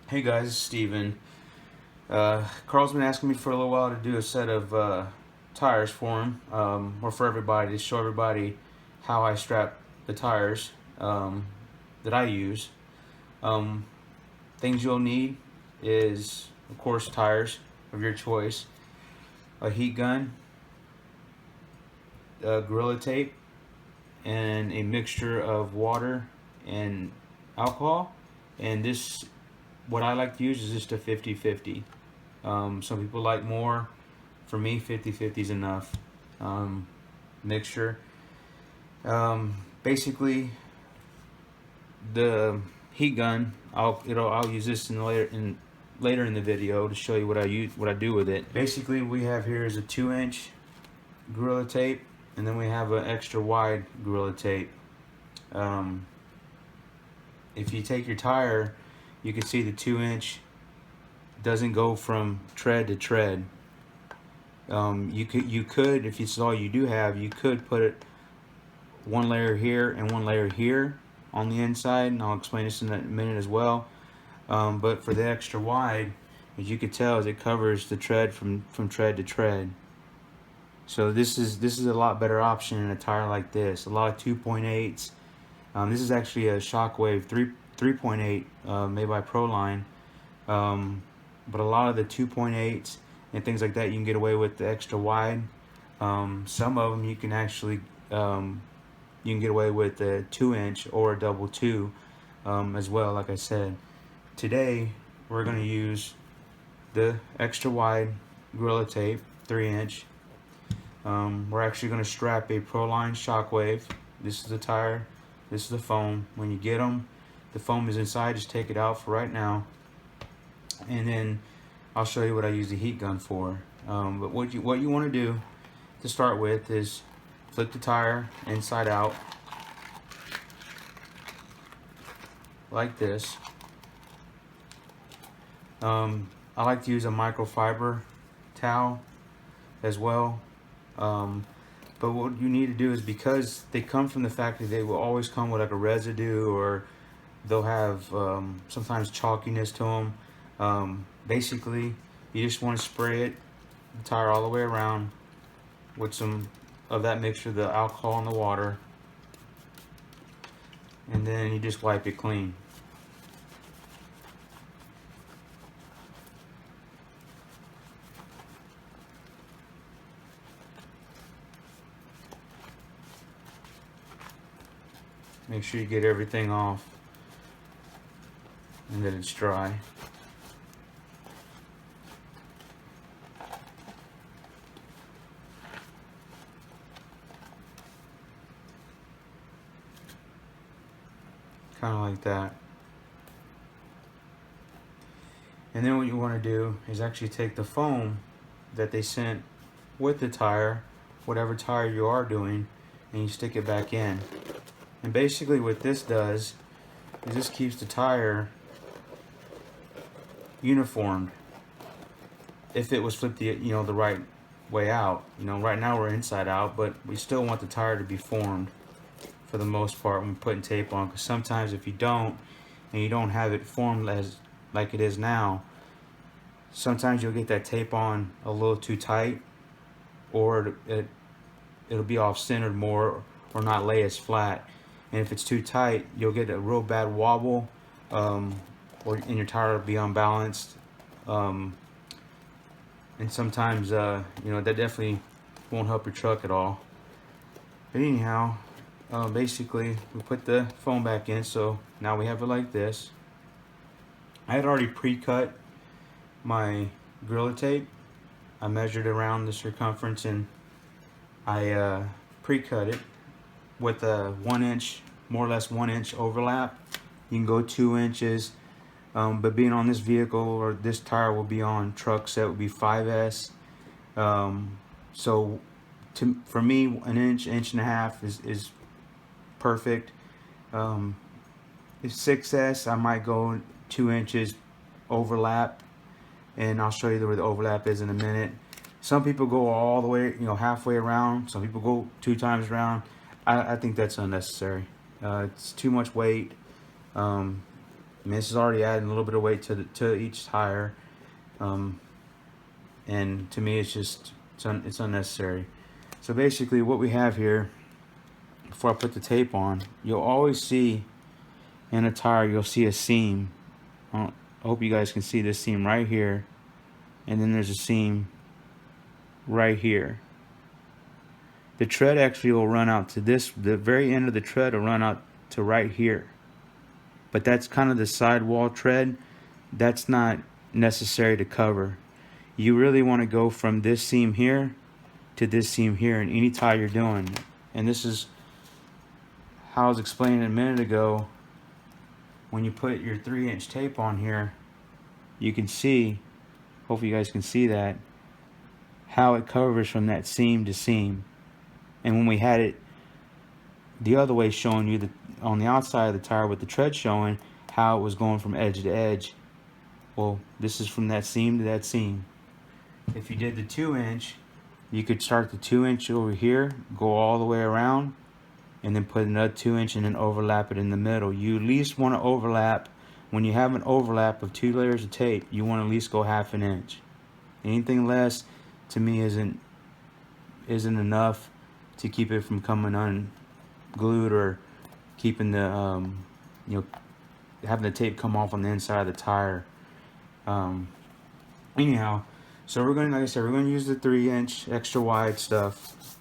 Hey guys, it's Steven. Carl's been asking me for a little while to do a set of tires for him, or for everybody, to show everybody how I strap the tires that I use. Um, Things you'll need is, of course, tires of your choice, a heat gun, Gorilla Tape, and a mixture of water and alcohol. And this, what I like to use is just a 50-50. Some people like more. For me, 50-50 is enough. Mixture. Basically, the heat gun. I'll use this later in the video to show you what I do with it. Basically, we have here is a 2-inch Gorilla Tape, and then we have an extra wide Gorilla Tape. If you take your tire, you can see the 2-inch doesn't go from tread to tread. You could, if it's all you do have, you could put it one layer here and one layer here on the inside, and I'll explain this in a minute as well. But for the extra wide, as you can tell, it covers the tread from tread to tread. So this is a lot better option in a tire like this. A lot of 2.8s. This is actually a Shockwave 3.8 made by Proline. But a lot of the 2.8s and things like that, you can get away with the extra wide. Some of them you can actually you can get away with a 2-inch or a double 2 as well. Like I said, today we're going to use the extra wide Gorilla Tape 3-inch. We're actually going to strap a Proline Shockwave. This is the tire, this is the foam. When you get them, the foam is inside. Just take it out for right now, and then I'll show you what I use the heat gun for. But what you want to do to start with is flip the tire inside out like this. I like to use a microfiber towel as well. But what you need to do is, because they come from the factory, they will always come with like a residue, or they'll have sometimes chalkiness to them. Basically, you just want to spray the tire all the way around with some of that mixture, the alcohol and the water, and then you just wipe it clean. Make sure you get everything off and that it's dry. Kind of like that. And then what you want to do is actually take the foam that they sent with the tire, whatever tire you are doing, and you stick it back in. And basically what this does is this keeps the tire uniformed. If it was flipped the right way out. Right now we're inside out, but we still want the tire to be formed for the most part when we're putting tape on, because sometimes if you don't, and you don't have it formed like it is now, sometimes you'll get that tape on a little too tight, or it'll be off-centered more, or not lay as flat. And if it's too tight, you'll get a real bad wobble, and your tire will be unbalanced. And sometimes, that definitely won't help your truck at all. But anyhow, basically, we put the foam back in, so now we have it like this. I had already pre-cut my Gorilla Tape. I measured around the circumference, and I pre-cut it with a 1-inch, more or less 1-inch overlap. You can go 2 inches, but being on this vehicle, or this tire will be on trucks that would be 5S. So for me, an inch and a half is perfect. If 6S, I might go 2 inches overlap, and I'll show you where the overlap is in a minute. Some people go all the way, halfway around. Some people go 2 times around. I think that's unnecessary. It's too much weight. I mean, this is already adding a little bit of weight to each tire, and to me, it's unnecessary. So basically, what we have here, before I put the tape on, you'll always see in a tire, you'll see a seam. I hope you guys can see this seam right here, and then there's a seam right here. The tread actually will run out to this, the very end of the tread will run out to right here. But that's kind of the sidewall tread. That's not necessary to cover. You really want to go from this seam here to this seam here in any tire you're doing. And this is how I was explaining a minute ago. When you put your 3-inch tape on here, you can see, hopefully you guys can see that, how it covers from that seam to seam. And when we had it the other way, showing you on the outside of the tire with the tread showing how it was going from edge to edge, well, this is from that seam to that seam. If you did the 2-inch, you could start the 2-inch over here, go all the way around, and then put another 2-inch and then overlap it in the middle. You at least want to overlap. When you have an overlap of 2 layers of tape, you want to at least go 1/2 inch. Anything less, to me, isn't enough to keep it from coming unglued or keeping the having the tape come off on the inside of the tire. Anyhow, so we're going to, like I said, we're going to use the 3-inch extra wide stuff,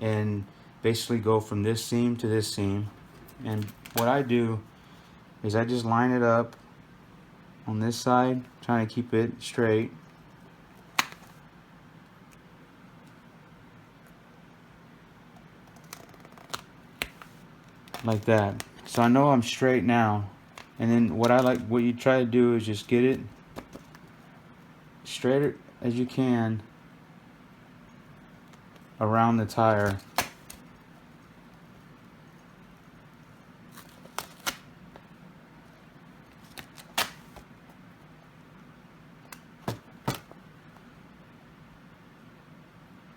and basically go from this seam to this seam. And what I do is I just line it up on this side, trying to keep it straight. Like that. So I know I'm straight now. And then what you try to do is just get it straight as you can around the tire.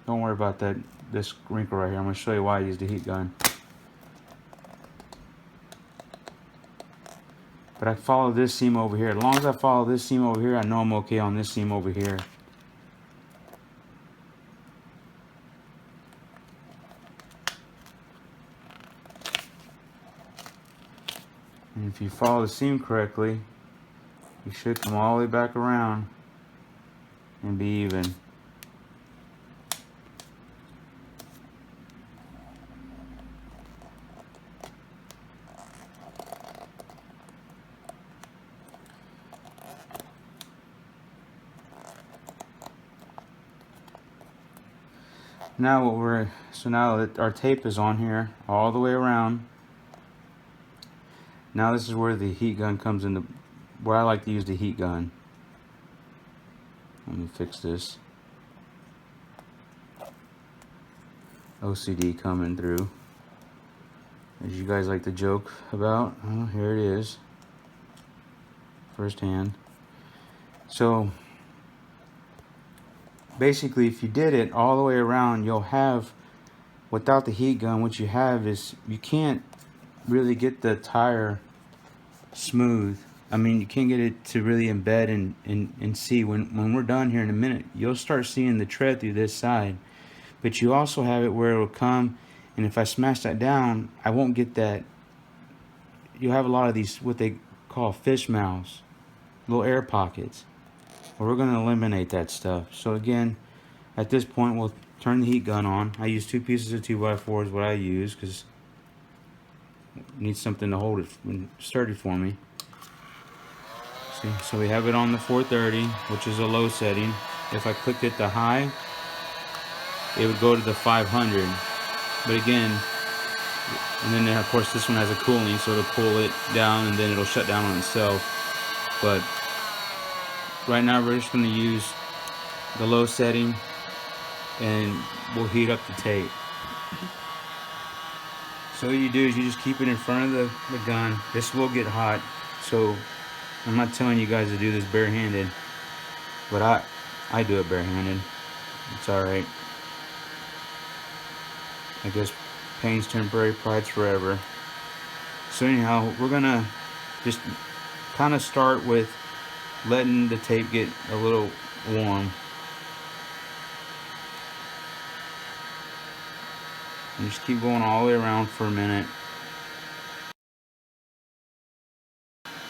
Don't worry about this wrinkle right here. I'm going to show you why I use the heat gun. But I follow this seam over here. As long as I follow this seam over here, I know I'm okay on this seam over here. And if you follow the seam correctly, you should come all the way back around and be even. Now now that our tape is on here all the way around, now this is where the heat gun comes into, where I like to use the heat gun. Let me fix this. OCD coming through, as you guys like to joke about. Oh, here it is, firsthand. So basically, if you did it all the way around, you'll have, without the heat gun, what you have is you can't really get the tire smooth. I mean, you can't get it to really embed and see. When we're done here in a minute, you'll start seeing the tread through this side. But you also have it where it'll come, and if I smash that down, I won't get that. You'll have a lot of these, what they call fish mouths, little air pockets. Well, we're going to eliminate that stuff. So again, at this point, we'll turn the heat gun on. I use 2 pieces of 2x4 is what I use, because I need something to hold it sturdy for me. See, so we have it on the 430, which is a low setting. If I clicked it to high, it would go to the 500. But again, and then of course this one has a cooling, so it'll pull it down and then it'll shut down on itself. But right now we're just going to use the low setting, and we'll heat up the tape. So what you do is you just keep it in front of the gun. This will get hot, so I'm not telling you guys to do this barehanded, but I do it barehanded. It's alright. I guess pain's temporary, pride's forever. So anyhow, we're gonna just kind of start with letting the tape get a little warm. And just keep going all the way around for a minute.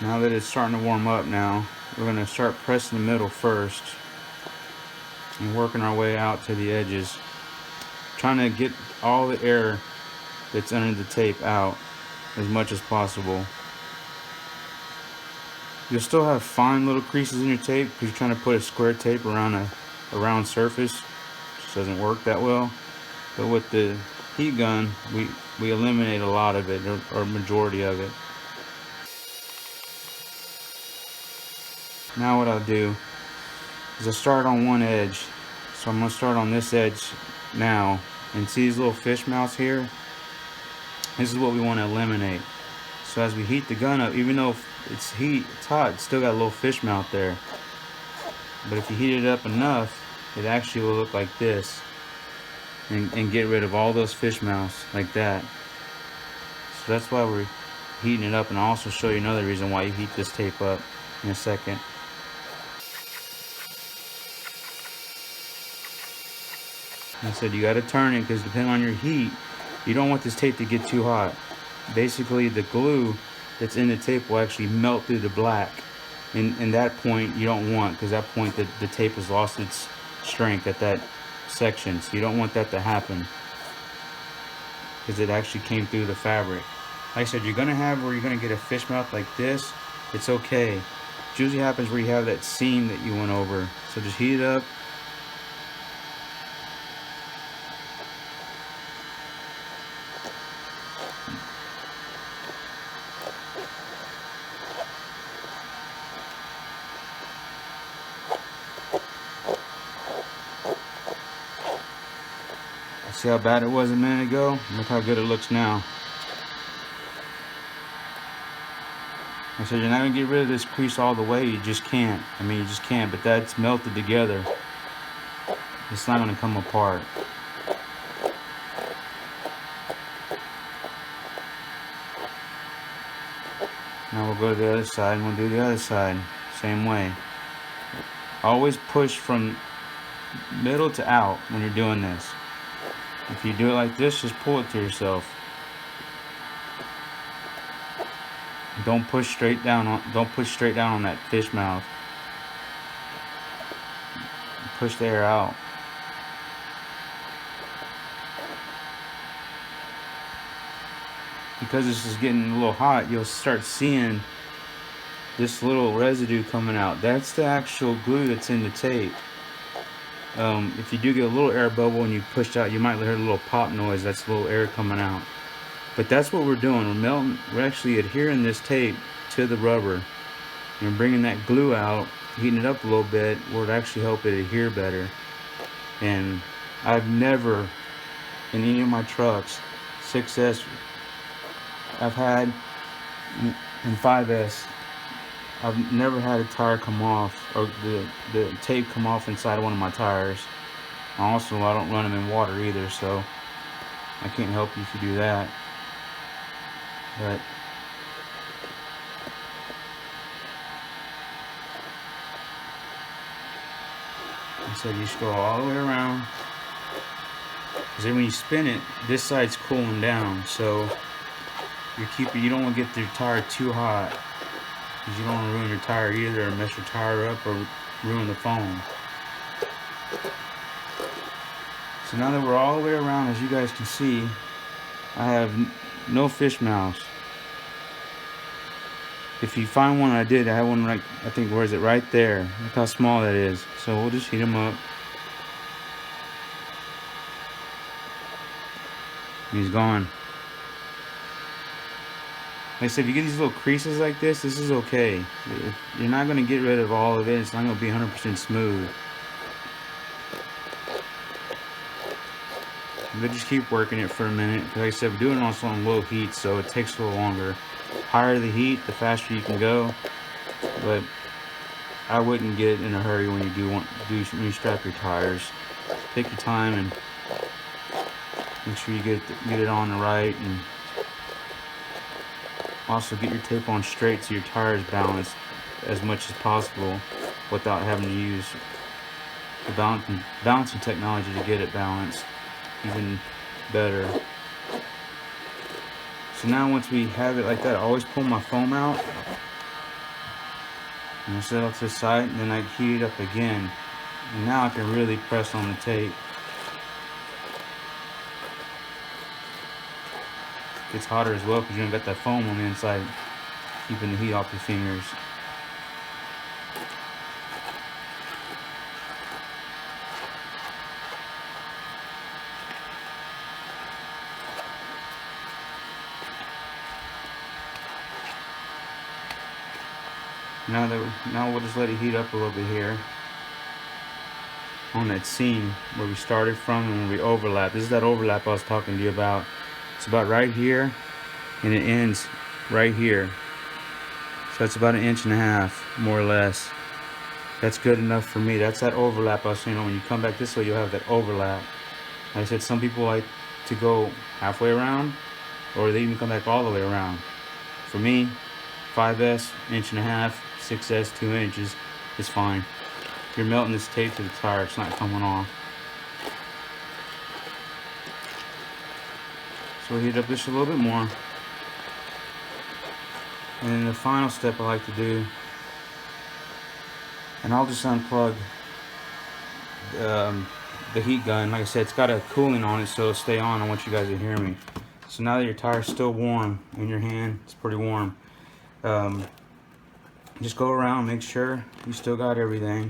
Now that it's starting to warm up now, we're going to start pressing the middle first and working our way out to the edges, trying to get all the air that's under the tape out as much as possible. You'll still have fine little creases in your tape because you're trying to put a square tape around a round surface. It just doesn't work that well. But with the heat gun, we eliminate a lot of it, or majority of it. Now what I'll do is I'll start on one edge. So I'm going to start on this edge now. And see these little fish mouths here? This is what we want to eliminate. So as we heat the gun up, even though it's hot, it's still got a little fish mouth there. But if you heat it up enough, it actually will look like this. And get rid of all those fish mouths like that. So that's why we're heating it up, and I'll also show you another reason why you heat this tape up in a second. Like I said, you got to turn it because depending on your heat, you don't want this tape to get too hot. Basically, the glue that's in the tape will actually melt through the black. And that point you don't want, because that point the tape has lost its strength at that section. So you don't want that to happen because it actually came through the fabric. Like I said, you're going to have where you're going to get a fish mouth like this. It's okay. It usually happens where you have that seam that you went over. So just heat it up. See how bad it was a minute ago? Look how good it looks now. I said you're not going to get rid of this crease all the way. You just can't. I mean, you just can't. But that's melted together. It's not going to come apart. Now we'll go to the other side and we'll do the other side. Same way. Always push from middle to out when you're doing this. If you do it like this, just pull it to yourself. Don't push straight down on that fish mouth. Push the air out. Because this is getting a little hot, you'll start seeing this little residue coming out. That's the actual glue that's in the tape. If you do get a little air bubble and you push out, you might hear a little pop noise. That's a little air coming out. But that's what we're doing. We're actually adhering this tape to the rubber. And bringing that glue out, heating it up a little bit, will actually help it adhere better. And I've never, in any of my trucks, 6S, I've had, in 5S, I've never had a tire come off, or the tape come off inside of one of my tires. Also, I don't run them in water either, so I can't help you if you do that. But I said you just go all the way around, because then when you spin it, this side's cooling down, so you don't want to get your tire too hot. Because you don't want to ruin your tire either, or mess your tire up, or ruin the foam. So now that we're all the way around, as you guys can see, I have no fish mouths. If you find one, I had one right, I think, where is it? Right there. Look how small that is. So we'll just heat them up. He's gone. Like I said, if you get these little creases like this is okay. You're not going to get rid of all of it. It's not going to be 100% smooth. But just keep working it for a minute. Like I said, we're doing it also on low heat, so it takes a little longer. Higher the heat, the faster you can go. But I wouldn't get in a hurry when you strap your tires. Take your time and make sure you get it on the right and Also, get your tape on straight so your tire is balanced as much as possible without having to use the balancing technology to get it balanced even better. So now once we have it like that, I always pull my foam out and I set it off to the side, and then I heat it up again. And now I can really press on the tape. It gets hotter as well because you don't got that foam on the inside keeping the heat off your fingers. Now we'll just let it heat up a little bit here on that seam where we started from and when we overlap. This is that overlap I was talking to you about. It's about right here and it ends right here. So it's about 1.5 inches, more or less. That's good enough for me. That's that overlap I was saying. When you come back this way, you'll have that overlap. Like I said, some people like to go halfway around, or they even come back all the way around. For me, 5S, 1.5 inches, 6S, 2 inches is fine. You're melting this tape to the tire, it's not coming off. So we'll heat up just a little bit more. And then the final step I like to do, and I'll just unplug the heat gun. Like I said, it's got a cooling on it, so it'll stay on. I want you guys to hear me. So now that your tire's still warm in your hand, it's pretty warm. Just go around, make sure you still got everything.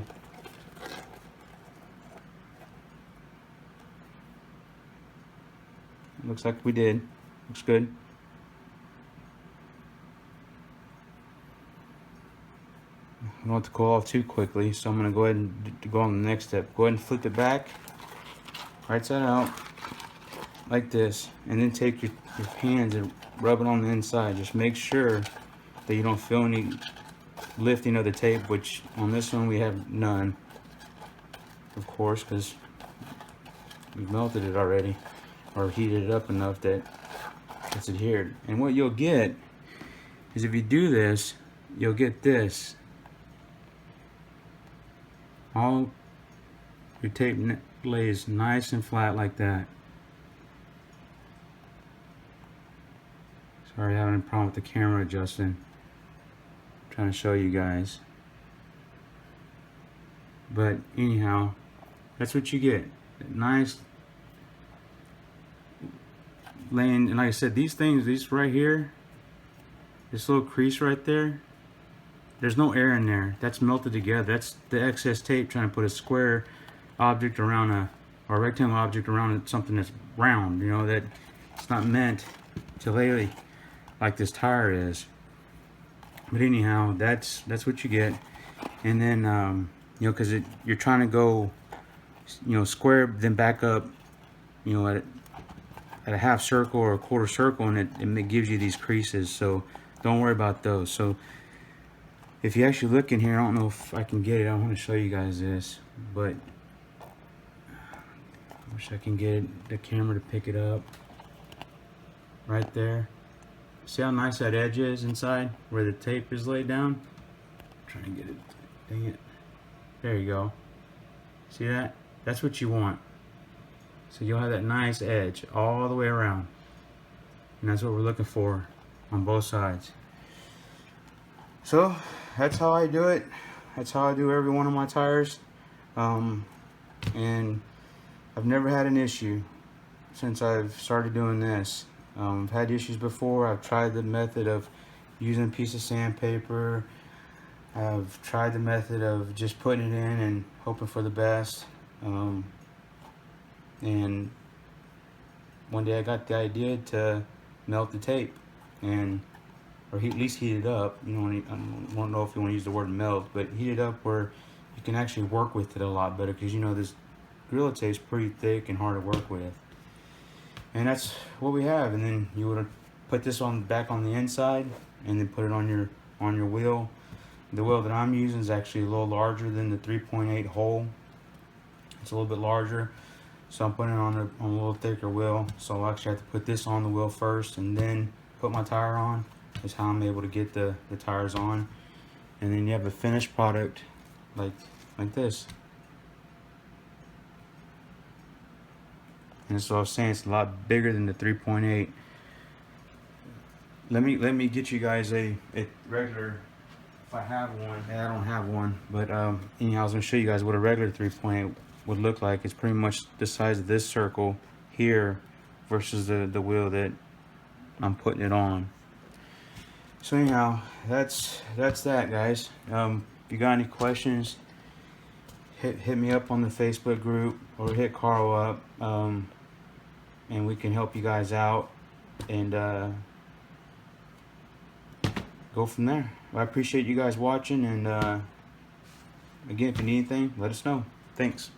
Looks like we did. Looks good. I don't want it to cool off too quickly, so I'm going to go ahead and go on the next step. Go ahead and flip it back, right side out, like this, and then take your hands and rub it on the inside. Just make sure that you don't feel any lifting of the tape, which on this one we have none, of course, because we've melted it already or heated it up enough that it's adhered. And what you'll get is, if you do this, you'll get this. All your tape lays nice and flat like that. Sorry, having a problem with the camera adjusting. I'm trying to show you guys. But anyhow, that's what you get. Nice laying, and like I said, these things, these right here, this little crease right there, there's no air in there. That's melted together. That's the excess tape trying to put a square object around or a rectangle object around something that's round. You know, that it's not meant to lay like this tire is. But anyhow, that's what you get. And then you know, because you're trying to go, you know, square, then back up, you know, at a half circle or a quarter circle, and it gives you these creases. So don't worry about those. So if you actually look in here, I don't know if I can get it. I want to show you guys this, but I wish I can get the camera to pick it up. Right there. See how nice that edge is inside where the tape is laid down? I'm trying to get it. Dang it. There you go. See that? That's what you want. So you'll have that nice edge all the way around. And that's what we're looking for on both sides. So that's how I do it. That's how I do every one of my tires. And I've never had an issue since I've started doing this. I've had issues before. I've tried the method of using a piece of sandpaper. I've tried the method of just putting it in and hoping for the best. And one day I got the idea to melt the tape, or at least heat it up. You know, I don't know if you want to use the word melt, but heat it up where you can actually work with it a lot better, because you know this Gorilla Tape is pretty thick and hard to work with. And that's what we have. And then you would put this on back on the inside, and then put it on your wheel. The wheel that I'm using is actually a little larger than the 3.8 hole. It's a little bit larger, so I'm putting it on a little thicker wheel. So I'll actually have to put this on the wheel first and then put my tire on. is how I'm able to get the tires on. And then you have a finished product like this. And so I was saying it's a lot bigger than the 3.8. Let me get you guys a regular, if I have one. I don't have one, but anyhow, I was gonna show you guys what a regular 3.8 would look like. It's pretty much the size of this circle here versus the wheel that I'm putting it on. So anyhow, that's that, guys. If you got any questions, hit me up on the Facebook group or hit Carl up, and we can help you guys out and go from there. I appreciate you guys watching, and again, if you need anything, let us know. Thanks.